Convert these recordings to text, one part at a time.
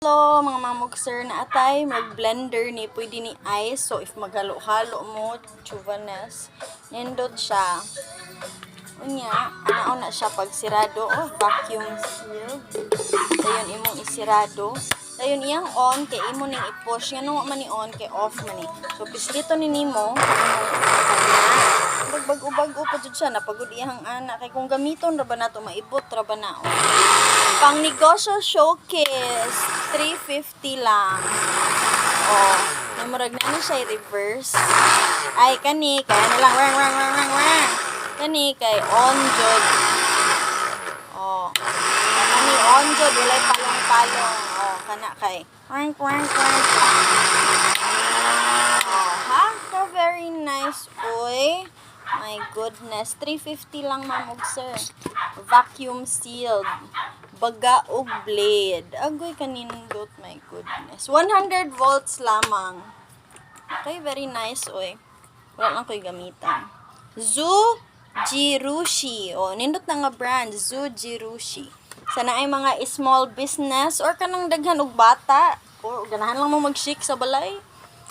Hello mga mamugser na atay mag-blender ni pwede ni ice, so if maghalo-halo mo chuvanes nindot siya unya anaon na siya pag sirado vacuum sealed dayon imong isirado dayon iyang on kay imo ning i-push ngano man ni on kay off man ni, so pislito ni nimo bagbag-ubag-o pa jud siya napagod iyang ana kay kung gamiton ra ba nato maibot ra ba na pang negosyo showcase 350 lang. Namurag na siya i-reverse. Ay, kani, kaya na lang, rang. Kani, kay on jod. Kani, on jod, walay palong-palong. Kana kay, rang. Ha? So, very nice, oy. My goodness, 350 lang mamugser. Vacuum sealed. Baga og blade. Agoy kanindot, my goodness. 100 volts lamang. Okay, very nice, oy. Wala lang ko'y gamitan. Zujirushi. Nindot na nga brand, Zujirushi. Sana ay mga small business or kanang daghan og bata. O ganahan lang mo mag-shake sa balay.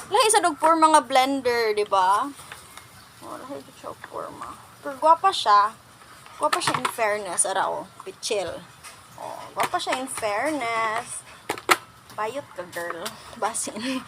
Lahi sa dog for mga blender, di ba? Lahi sa forma. Pero gwapa siya. Gwapa siya in fairness, ara pichil. Gwapa siya in fairness. Bayot ka, girl. Basin.